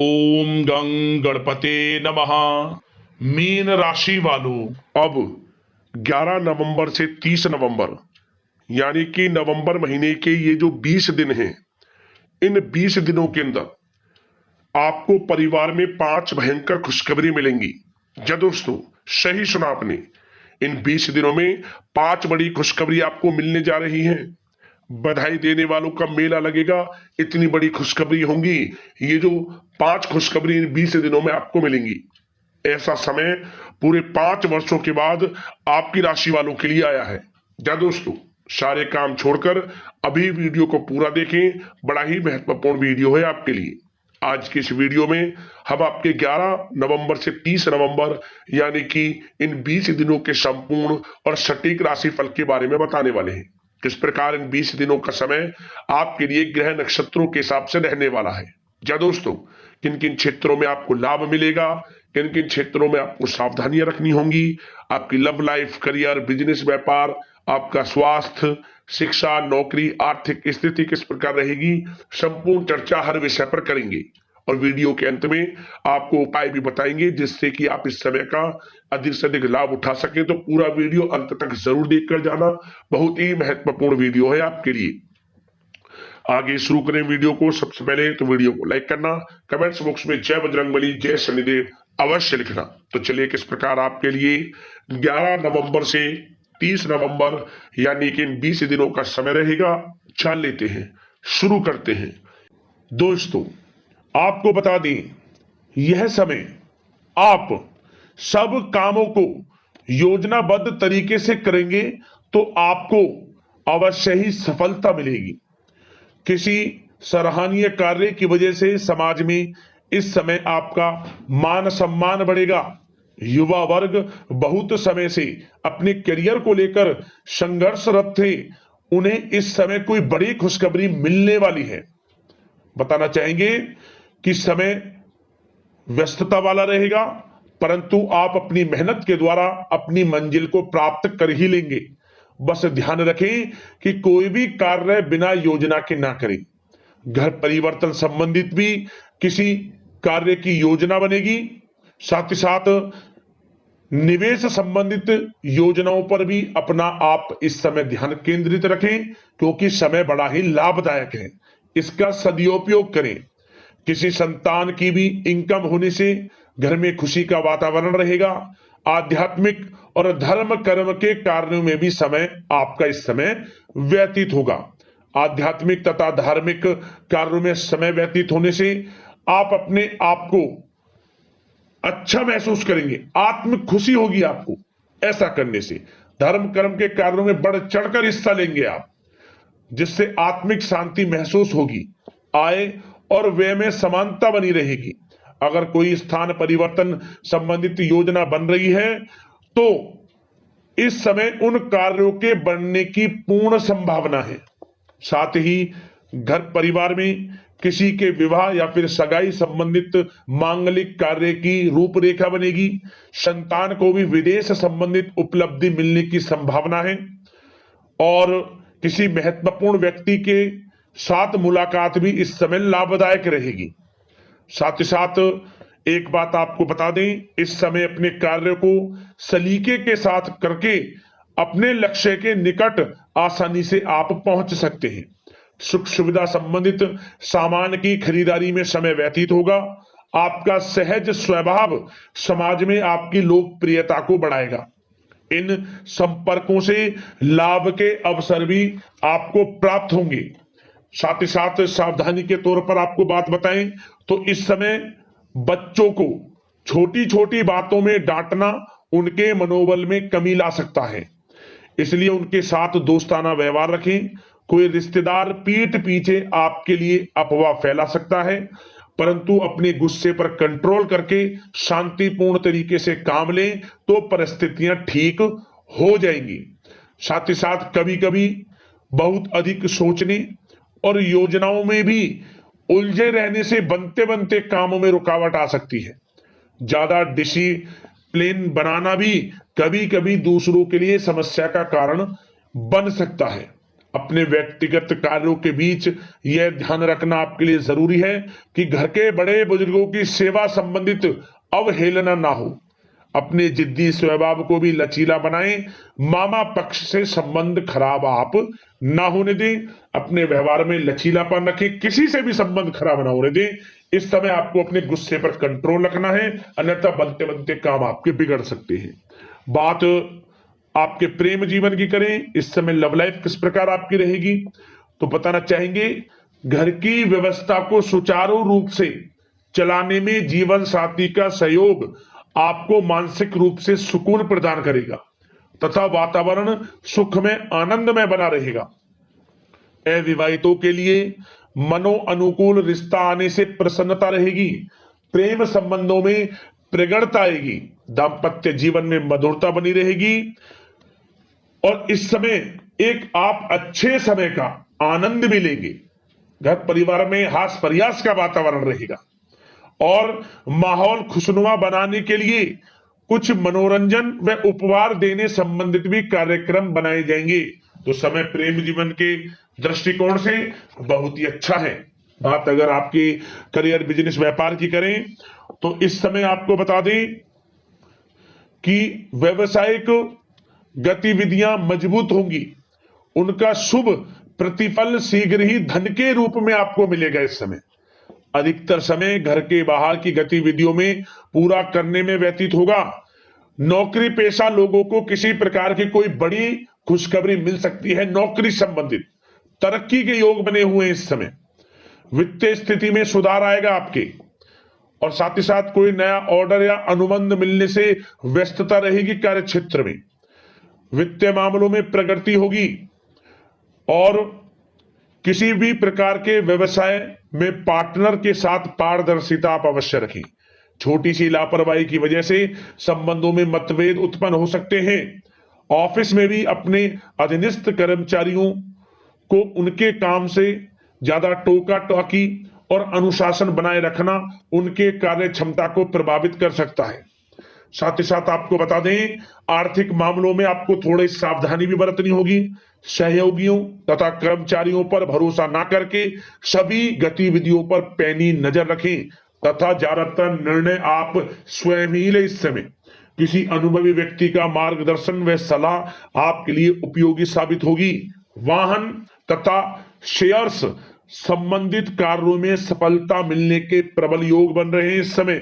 ओम गं गणपते नमः। मीन राशि वालों, अब 11 नवंबर से 30 नवंबर यानी कि नवंबर महीने के ये जो 20 दिन हैं, इन 20 दिनों के अंदर आपको परिवार में 5 भयंकर खुशखबरी मिलेंगी। जी दोस्तों, सही सुना आपने। इन 20 दिनों में 5 बड़ी खुशखबरी आपको मिलने जा रही हैं। बधाई देने वालों का मेला लगेगा। इतनी बड़ी खुशखबरी होंगी। ये जो 5 खुशखबरी इन 20 दिनों में आपको मिलेंगी, ऐसा समय पूरे 5 वर्षों के बाद आपकी राशि वालों के लिए आया है। क्या दोस्तों, सारे काम छोड़कर अभी वीडियो को पूरा देखें। बड़ा ही महत्वपूर्ण वीडियो है आपके लिए। आज की इस वीडियो में हम आपके 11 नवंबर से 30 नवंबर यानी कि इन 20 दिनों के संपूर्ण और सटीक राशिफल के बारे में बताने वाले हैं। किस प्रकार इन 20 दिनों का समय आपके लिए ग्रह नक्षत्रों के हिसाब से रहने वाला है। क्या दोस्तों, किन किन क्षेत्रों में आपको लाभ मिलेगा, किन किन क्षेत्रों में आपको सावधानियां रखनी होंगी, आपकी लव लाइफ, करियर, बिजनेस, व्यापार, आपका स्वास्थ्य, शिक्षा, नौकरी, आर्थिक स्थिति किस प्रकार रहेगी, संपूर्ण चर्चा हर विषय पर करेंगे। और वीडियो के अंत में आपको उपाय भी बताएंगे जिससे कि आप इस समय का अधिक से अधिक लाभ उठा सकें। तो पूरा वीडियो अंत तक जरूर देखकर जाना, बहुत ही महत्वपूर्ण वीडियो है आपके लिए। आगे शुरू करें वीडियो को। सबसे पहले तो वीडियो को लाइक करना, कमेंट्स बॉक्स में जय बजरंगबली, जय शनिदेव अवश्य लिखना। तो चलिए किस प्रकार आपके लिए 11 नवंबर से 30 नवंबर यानी कि इन 20 दिनों का समय रहेगा, जान लेते हैं, शुरू करते हैं। दोस्तों, आपको बता दें, यह समय आप सब कामों को योजनाबद्ध तरीके से करेंगे तो आपको अवश्य ही सफलता मिलेगी। किसी सराहनीय कार्य की वजह से समाज में इस समय आपका मान सम्मान बढ़ेगा। युवा वर्ग बहुत समय से अपने करियर को लेकर संघर्षरत थे, उन्हें इस समय कोई बड़ी खुशखबरी मिलने वाली है। बताना चाहेंगे कि समय व्यस्तता वाला रहेगा, परंतु आप अपनी मेहनत के द्वारा अपनी मंजिल को प्राप्त कर ही लेंगे। बस ध्यान रखें कि कोई भी कार्य बिना योजना के ना करें। घर परिवर्तन संबंधित भी किसी कार्य की योजना बनेगी। साथ ही साथ निवेश संबंधित योजनाओं पर भी अपना आप इस समय ध्यान केंद्रित रखें, क्योंकि समय बड़ा ही लाभदायक है। इसका सदुपयोग करें। किसी संतान की भी इनकम होने से घर में खुशी का वातावरण रहेगा। आध्यात्मिक और धर्म कर्म के कार्यों में भी समय आपका इस समय व्यतीत होगा। आध्यात्मिक तथा धार्मिक कार्यों में समय व्यतीत होने से आप अपने आप को अच्छा महसूस करेंगे, आत्म खुशी होगी आपको ऐसा करने से। धर्म कर्म के कार्यों में बढ़ चढ़कर हिस्सा लेंगे आप, जिससे आत्मिक शांति महसूस होगी। आय और व्यय में समानता बनी रहेगी। अगर कोई स्थान परिवर्तन संबंधित योजना बन रही है तो इस समय उन कार्यों के बनने की पूर्ण संभावना है। साथ ही घर परिवार में किसी के विवाह या फिर सगाई संबंधित मांगलिक कार्य की रूपरेखा बनेगी। संतान को भी विदेश संबंधित उपलब्धि मिलने की संभावना है और किसी महत्वपूर्ण व्यक्ति के साथ मुलाकात भी इस समय लाभदायक रहेगी। साथ ही साथ एक बात आपको बता दें, इस समय अपने कार्य को सलीके के साथ करके अपने लक्ष्य के निकट आसानी से आप पहुंच सकते हैं। सुख सुविधा संबंधित सामान की खरीदारी में समय व्यतीत होगा। आपका सहज स्वभाव समाज में आपकी लोकप्रियता को बढ़ाएगा। इन संपर्कों से लाभ के अवसर भी आपको प्राप्त होंगे। साथ ही साथ सावधानी के तौर पर आपको बात बताएं तो इस समय बच्चों को छोटी छोटी बातों में डांटना उनके मनोबल में कमी ला सकता है, इसलिए उनके साथ दोस्ताना व्यवहार रखें। कोई रिश्तेदार पीठ पीछे आपके लिए अफवाह फैला सकता है, परंतु अपने गुस्से पर कंट्रोल करके शांतिपूर्ण तरीके से काम लें तो परिस्थितियां ठीक हो जाएंगी। साथ ही साथ कभी कभी बहुत अधिक सोचने और योजनाओं में भी उलझे रहने से बनते बनते कामों में रुकावट आ सकती है। ज्यादा डिसिप्लिन बनाना भी कभी कभी दूसरों के लिए समस्या का कारण बन सकता है। अपने व्यक्तिगत कार्यों के बीच यह ध्यान रखना आपके लिए जरूरी है कि घर के बड़े बुजुर्गों की सेवा संबंधित अवहेलना ना हो। अपने जिद्दी स्वभाव को भी लचीला बनाएं। मामा पक्ष से संबंध खराब आप ना होने दें। अपने व्यवहार में लचीलापन रखें, किसी से भी संबंध खराब ना होने दें। इस समय आपको अपने गुस्से पर कंट्रोल रखना है, अन्यथा बनते बनते काम आपके बिगड़ सकते हैं। बात आपके प्रेम जीवन की करें, इस समय लव लाइफ किस प्रकार आपकी रहेगी, तो बताना चाहेंगे घर की व्यवस्था को सुचारू रूप से चलाने में जीवन साथी का सहयोग आपको मानसिक रूप से सुकून प्रदान करेगा तथा वातावरण सुख में आनंदमय बना रहेगा। अविवाहितों के लिए मनो अनुकूल रिश्ता आने से प्रसन्नता रहेगी। प्रेम संबंधों में प्रगड़ता आएगी। दाम्पत्य जीवन में मधुरता बनी रहेगी और इस समय एक आप अच्छे समय का आनंद भी लेंगे। घर परिवार में हास प्रयास का वातावरण रहेगा और माहौल खुशनुमा बनाने के लिए कुछ मनोरंजन व उपहार देने संबंधित भी कार्यक्रम बनाए जाएंगे। तो समय प्रेम जीवन के दृष्टिकोण से बहुत ही अच्छा है। बात अगर आपकी करियर बिजनेस व्यापार की करें तो इस समय आपको बता दें कि व्यवसायिक गतिविधियां मजबूत होंगी। उनका शुभ प्रतिफल शीघ्र ही धन के रूप में आपको मिलेगा। इस समय अधिकतर समय घर के बाहर की गतिविधियों में पूरा करने में व्यतीत होगा। नौकरी पेशा लोगों को किसी प्रकार की कोई बड़ी खुशखबरी मिल सकती है। नौकरी संबंधित तरक्की के योग बने हुए हैं। इस समय वित्तीय स्थिति में सुधार आएगा आपके, और साथ ही साथ कोई नया ऑर्डर या अनुबंध मिलने से व्यस्तता रहेगी। कार्य क्षेत्र में वित्तीय मामलों में प्रगति होगी और किसी भी प्रकार के व्यवसाय में पार्टनर के साथ पारदर्शिता आप अवश्य रखें। छोटी सी लापरवाही की वजह से संबंधों में मतभेद उत्पन्न हो सकते हैं। ऑफिस में भी अपने अधीनस्थ कर्मचारियों को उनके काम से ज्यादा टोका टाकी और अनुशासन बनाए रखना उनके कार्य क्षमता को प्रभावित कर सकता है। साथ ही साथ आपको बता दें आर्थिक मामलों में आपको थोड़ी सावधानी भी बरतनी होगी। सहयोगियों तथा कर्मचारियों पर भरोसा ना करके सभी गतिविधियों पर पैनी नजर रखें तथा ज्यादातर निर्णय आप स्वयं ही ले। इस समय किसी अनुभवी व्यक्ति का मार्गदर्शन व सलाह आपके लिए उपयोगी साबित होगी। वाहन तथा शेयर्स संबंधित कार्यों में सफलता मिलने के प्रबल योग बन रहे हैं इस समय।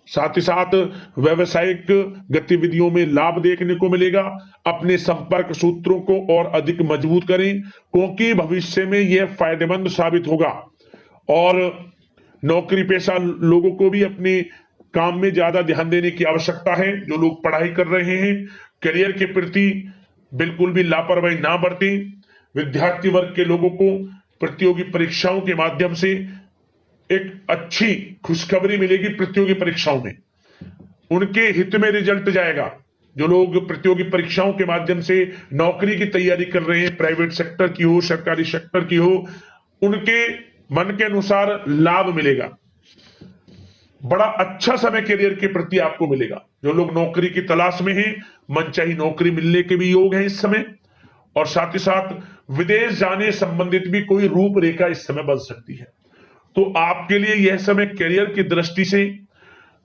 साथ ही साथ व्यवसायिक गतिविधियों में लाभ देखने को मिलेगा। अपने संपर्क सूत्रों को और अधिक मजबूत करें क्योंकि भविष्य में यह फायदेमंद साबित होगा। और नौकरी पेशा लोगों को भी अपने काम में ज्यादा ध्यान देने की आवश्यकता है। जो लोग पढ़ाई कर रहे हैं करियर के प्रति बिल्कुल भी लापरवाही ना बरतें। विद्यार्थी वर्ग के लोगों को प्रतियोगी परीक्षाओं के माध्यम से एक अच्छी खुशखबरी मिलेगी। प्रतियोगी परीक्षाओं में उनके हित में रिजल्ट जाएगा। जो लोग प्रतियोगी परीक्षाओं के माध्यम से नौकरी की तैयारी कर रहे हैं, प्राइवेट सेक्टर की हो सरकारी सेक्टर की हो, उनके मन के अनुसार लाभ मिलेगा। बड़ा अच्छा समय करियर के प्रति आपको मिलेगा। जो लोग नौकरी की तलाश में हैं मनचाही नौकरी मिलने के भी योग है इस समय। और साथ ही साथ विदेश जाने संबंधित भी कोई रूपरेखा इस समय बन सकती है। तो आपके लिए यह समय करियर की दृष्टि से,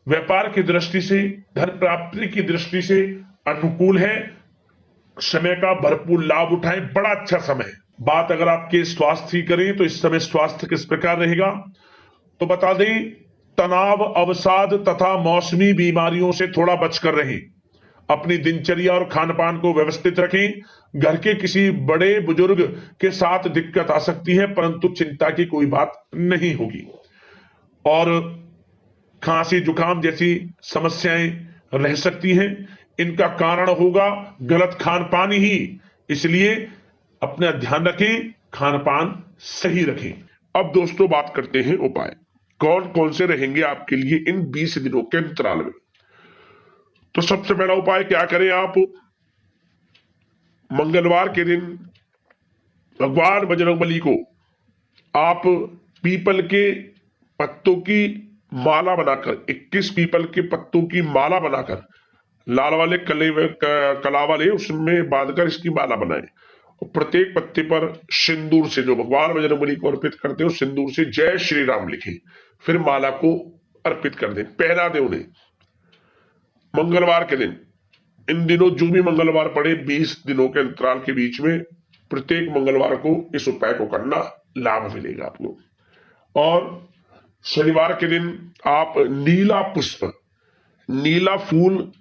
व्यापार की दृष्टि से, धन प्राप्ति की दृष्टि से अनुकूल है। समय का भरपूर लाभ उठाएं, बड़ा अच्छा समय है। बात अगर आपके स्वास्थ्य की करें तो इस समय स्वास्थ्य किस प्रकार रहेगा, तो बता दें तनाव, अवसाद तथा मौसमी बीमारियों से थोड़ा बचकर रहें। अपनी दिनचर्या और खान पान को व्यवस्थित रखें। घर के किसी बड़े बुजुर्ग के साथ दिक्कत आ सकती है परंतु चिंता की कोई बात नहीं होगी। और खांसी जुकाम जैसी समस्याएं रह सकती हैं, इनका कारण होगा गलत खान पान ही। इसलिए अपना ध्यान रखें, खान पान सही रखें। अब दोस्तों बात करते हैं उपाय, कौन कौन से रहेंगे आपके लिए इन 20 दिनों के अंतराल में। तो सबसे पहला उपाय क्या करें आप, मंगलवार के दिन भगवान बजरंगबली को आप पीपल के पत्तों की माला बनाकर, 21 पीपल के पत्तों की माला बनाकर, लाल वाले कला वाले उसमें बांधकर इसकी माला बनाएं और प्रत्येक पत्ते पर सिंदूर से, जो भगवान बजरंगबली को अर्पित करते हो, सिंदूर से जय श्री राम लिखें, फिर माला को अर्पित कर दें, पहना दें उन्हें। मंगलवार के दिन, इन दिनों जो भी मंगलवार पड़े 20 दिनों के अंतराल के बीच में प्रत्येक मंगलवार को इस उपाय को करना, लाभ मिलेगा आपको। और शनिवार के दिन आप नीला पुष्प, नीला फूल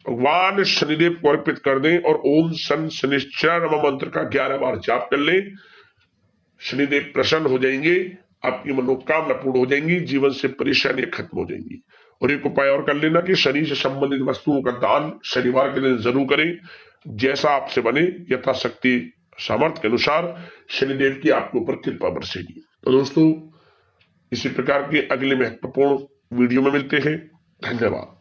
भगवान शनिदेव को अर्पित कर दें और ओम शन शनिश्चर नमः मंत्र का 11 बार जाप कर लें। शनिदेव प्रसन्न हो जाएंगे, आपकी मनोकामना पूर्ण हो जाएंगी, जीवन से परेशानियां खत्म हो जाएंगी। और एक उपाय और कर लेना कि शनि से संबंधित वस्तुओं का दान शनिवार के दिन जरूर करें, जैसा आपसे बने यथाशक्ति सामर्थ्य के अनुसार शनिदेव की आपके ऊपर कृपा बरसेगी। तो दोस्तों, इसी प्रकार के अगले महत्वपूर्ण वीडियो में मिलते हैं। धन्यवाद।